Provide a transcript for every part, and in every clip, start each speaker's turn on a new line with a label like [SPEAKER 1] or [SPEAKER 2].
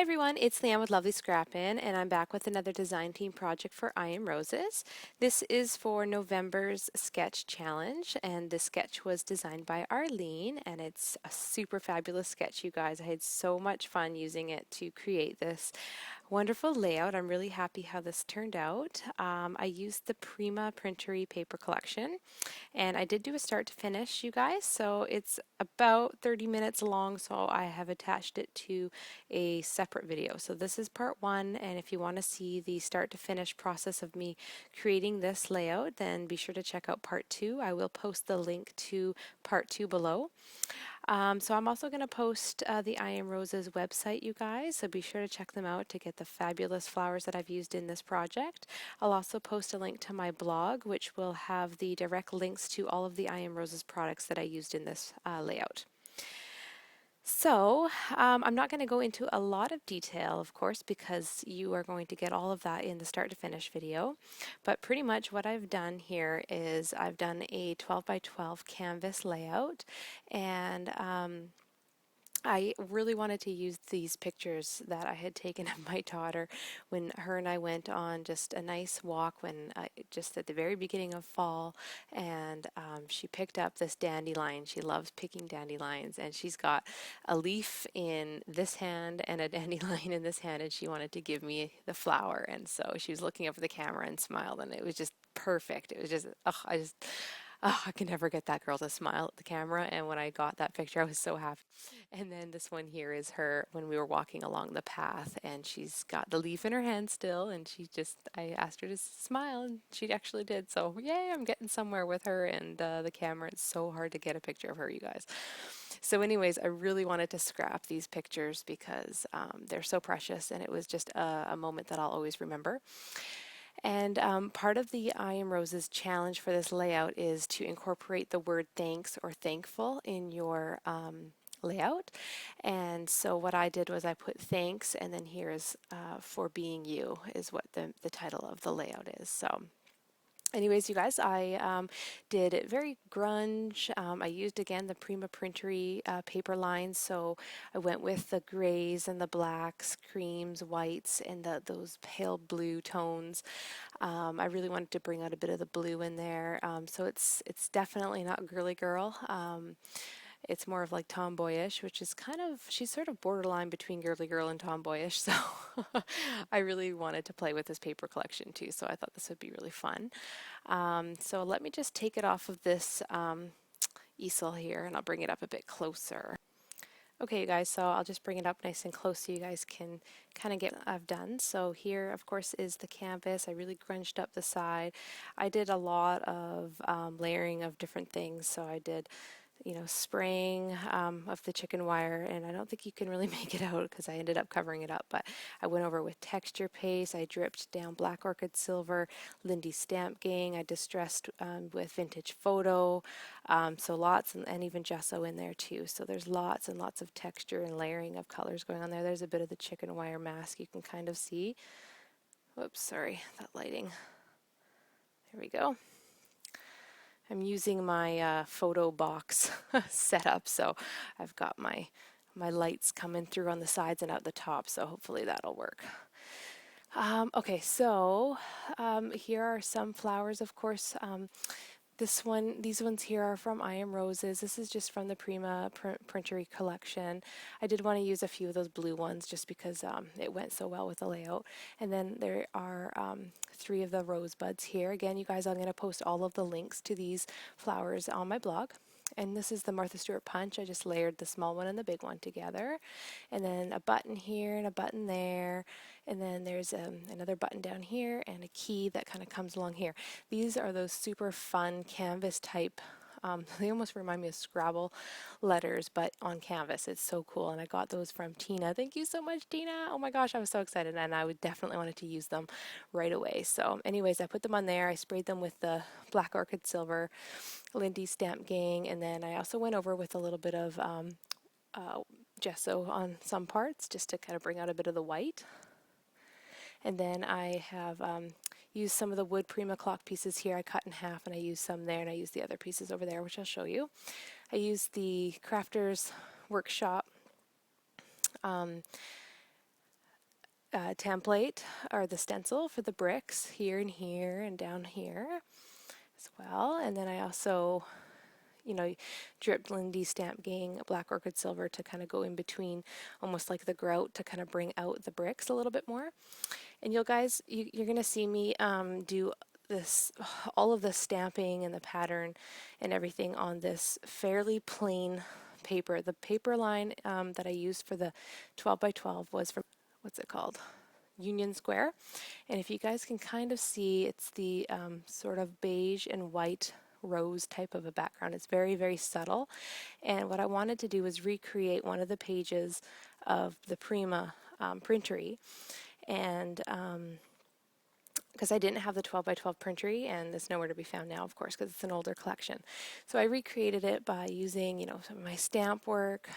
[SPEAKER 1] everyone, it's Leanne with Lovely Scrappin', and I'm back with another design team project for I Am Roses. This is for November's sketch challenge, and the sketch was designed by Arlene, and it's a super fabulous sketch, you guys. I had so much fun using it to create this wonderful layout. I'm really happy how this turned out. I used the Prima Printery paper collection, and I did do a start to finish, you guys, so it's about 30 minutes long, so I have attached it to a separate video. So this is part one, and if you want to see the start to finish process of me creating this layout, then be sure to check out part two. I will post the link to part two below. So I'm also going to post the I Am Roses website, you guys, so be sure to check them out to get the fabulous flowers that I've used in this project. I'll also post a link to my blog, which will have the direct links to all of the I Am Roses products that I used in this layout. So, I'm not going to go into a lot of detail, of course, because you are going to get all of that in the start to finish video. But pretty much what I've done here is I've done a 12 by 12 canvas layout, and I really wanted to use these pictures that I had taken of my daughter when her and I went on just a nice walk just at the very beginning of fall, and she picked up this dandelion. She loves picking dandelions, and she's got a leaf in this hand and a dandelion in this hand, and she wanted to give me the flower, and so she was looking up at the camera and smiled, and it was just perfect. It was just, I can never get that girl to smile at the camera, and when I got that picture, I was so happy. And then this one here is her when we were walking along the path, and she's got the leaf in her hand still, and I asked her to smile, and she actually did. So, yay, I'm getting somewhere with her and the camera. It's so hard to get a picture of her, you guys. So anyways, I really wanted to scrap these pictures because they're so precious, and it was just a moment that I'll always remember. And part of the I Am Roses challenge for this layout is to incorporate the word thanks or thankful in your layout. And so what I did was I put thanks, and then here is for being you is what the title of the layout is. So anyways, you guys, I did it very grunge. I used again the Prima Printery paper lines, so I went with the grays and the blacks, creams, whites, and those pale blue tones. I really wanted to bring out a bit of the blue in there, so it's definitely not girly girl. It's more of like tomboyish, which is she's sort of borderline between girly girl and tomboyish, so I really wanted to play with this paper collection too, so I thought this would be really fun. So let me just take it off of this easel here, and I'll bring it up a bit closer. Okay, you guys, so I'll just bring it up nice and close so you guys can kind of get what I've done. So here, of course, is the canvas. I really grunged up the side. I did a lot of layering of different things, so I did spraying of the chicken wire, and I don't think you can really make it out because I ended up covering it up, but I went over with texture paste. I dripped down black orchid silver, Lindy stamp gang. I distressed with vintage photo, so lots, and even gesso in there too, so there's lots and lots of texture and layering of colors going on there. There's a bit of the chicken wire mask you can kind of see. Whoops, sorry, that lighting. There we go. I'm using my photo box setup, so I've got my lights coming through on the sides and out the top, so hopefully that'll work. Okay, so here are some flowers, of course. These ones here are from I Am Roses. This is just from the Prima Printery collection. I did want to use a few of those blue ones just because it went so well with the layout. And then there are 3 of the rosebuds here. Again, you guys, I'm going to post all of the links to these flowers on my blog. And this is the Martha Stewart punch. I just layered the small one and the big one together. And then a button here and a button there. And then there's another button down here and a key that kind of comes along here. These are those super fun canvas type, they almost remind me of Scrabble letters, but on canvas. It's so cool, and I got those from Tina. Thank you so much, Tina. Oh my gosh, I was so excited, and I would definitely wanted to use them right away. So anyways, I put them on there. I sprayed them with the black orchid silver, Lindy stamp gang, and then I also went over with a little bit of gesso on some parts just to kind of bring out a bit of the white. And then I have used some of the wood Prima clock pieces here. I cut in half, and I used some there, and I used the other pieces over there, which I'll show you. I used the Crafters Workshop template or the stencil for the bricks here and here and down here as well. And then I also, dripped Lindy Stamp Gang Black Orchid Silver to kind of go in between, almost like the grout, to kind of bring out the bricks a little bit more. And you're going to see me do this, all of the stamping and the pattern and everything on this fairly plain paper. The paper line that I used for the 12 by 12 was from, what's it called? Union Square. And if you guys can kind of see, it's the sort of beige and white rose type of a background. It's very, very subtle. And what I wanted to do was recreate one of the pages of the Prima Printery. And because I didn't have the 12 by 12 printery, and it's nowhere to be found now, of course, because it's an older collection. So I recreated it by using, some of my stamp work,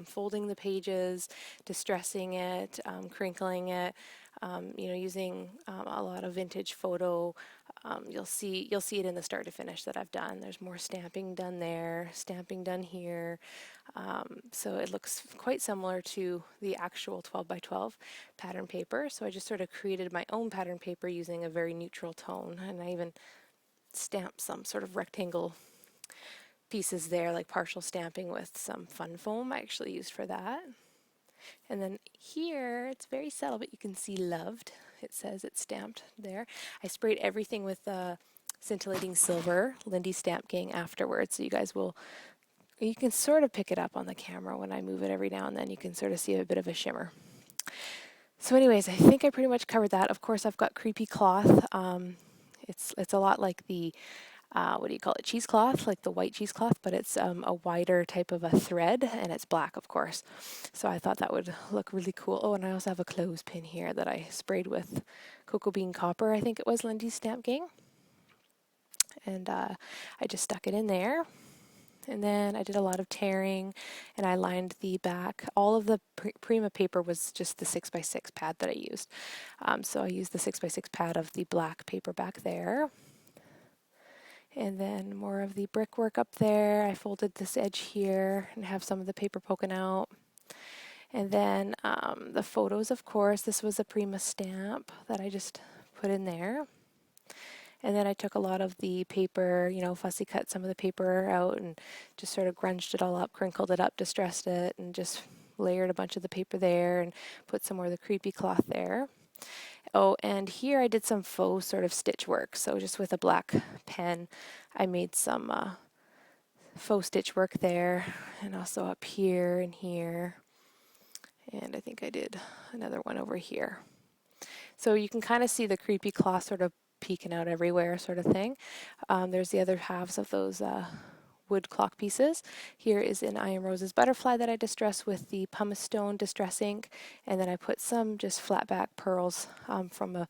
[SPEAKER 1] folding the pages, distressing it, crinkling it, using a lot of vintage photo. You'll see it in the start to finish that I've done. There's more stamping done there, stamping done here. So it looks quite similar to the actual 12 by 12 pattern paper. So I just sort of created my own pattern paper using a very neutral tone, and I even stamped some sort of rectangle pieces there, like partial stamping with some fun foam I actually used for that. And then here, it's very subtle, but you can see loved. It says it's stamped there. I sprayed everything with scintillating silver, Lindy Stamp Gang, afterwards. So you can sort of pick it up on the camera when I move it every now and then. You can sort of see a bit of a shimmer. So anyways, I think I pretty much covered that. Of course, I've got creepy cloth. It's a lot like the what do you call it, cheesecloth, like the white cheesecloth, but it's a wider type of a thread, and it's black, of course. So I thought that would look really cool. Oh, and I also have a clothespin here that I sprayed with cocoa bean copper, I think it was, Lindy's Stamp Gang. And I just stuck it in there. And then I did a lot of tearing, and I lined the back. All of the Prima paper was just the 6x6 pad that I used. So I used the 6x6 pad of the black paper back there. And then more of the brickwork up there. I folded this edge here and have some of the paper poking out. And then the photos, of course. This was a Prima stamp that I just put in there. And then I took a lot of the paper, fussy cut some of the paper out and just sort of grunged it all up, crinkled it up, distressed it, and just layered a bunch of the paper there and put some more of the creepy cloth there. Oh, and here I did some faux sort of stitch work. So just with a black pen, I made some faux stitch work there, and also up here and here. And I think I did another one over here. So you can kind of see the creepy cloth sort of peeking out everywhere sort of thing. There's the other halves of those wood clock pieces. Here is an I Am Rose's butterfly that I distressed with the pumice stone distress ink, and then I put some just flat back pearls from a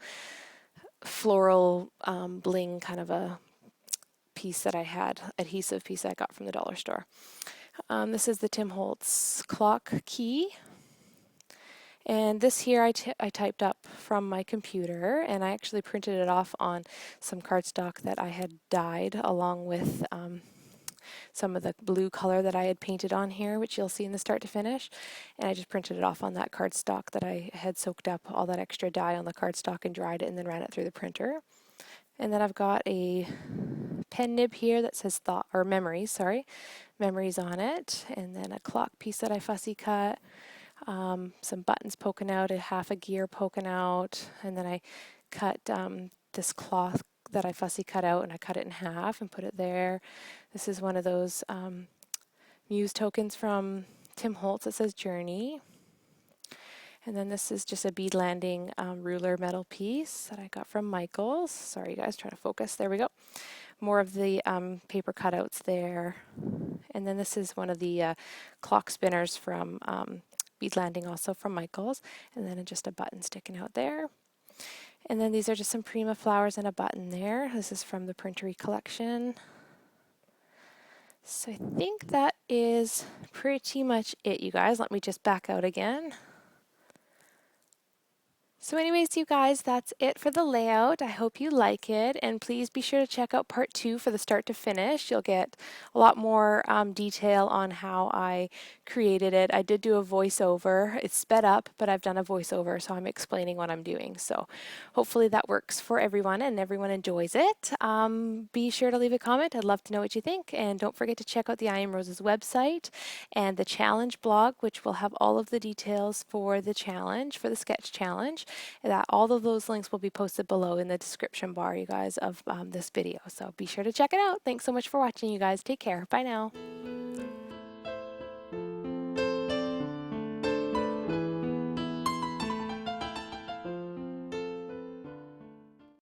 [SPEAKER 1] floral bling kind of a piece that I had, adhesive piece I got from the dollar store. This is the Tim Holtz clock key. And this here I typed up from my computer, and I actually printed it off on some cardstock that I had dyed along with some of the blue color that I had painted on here, which you'll see in the start to finish. And I just printed it off on that cardstock that I had soaked up all that extra dye on the cardstock and dried it and then ran it through the printer. And then I've got a pen nib here that says memories on it, and then a clock piece that I fussy cut. Some buttons poking out, a half a gear poking out, and then I cut this cloth that I fussy cut out, and I cut it in half and put it there. This is one of those muse tokens from Tim Holtz that says Journey. And then this is just a bead landing ruler metal piece that I got from Michael's. Sorry guys, trying to focus. There we go. More of the paper cutouts there. And then this is one of the clock spinners from bead landing, also from Michael's. And then just a button sticking out there. And then these are just some Prima flowers and a button there. This is from the Printery collection. So I think that is pretty much it, you guys. Let me just back out again. So anyways, you guys, that's it for the layout. I hope you like it, and please be sure to check out part 2 for the start to finish. You'll get a lot more detail on how I created it. I did do a voiceover. It's sped up, but I've done a voiceover, so I'm explaining what I'm doing. So hopefully that works for everyone and everyone enjoys it. Be sure to leave a comment. I'd love to know what you think. And don't forget to check out the I Am Roses website and the challenge blog, which will have all of the details for the challenge, for the sketch challenge. That all of those links will be posted below in the description bar, you guys, of this video. So be sure to check it out. Thanks so much for watching, you guys. Take care. Bye now.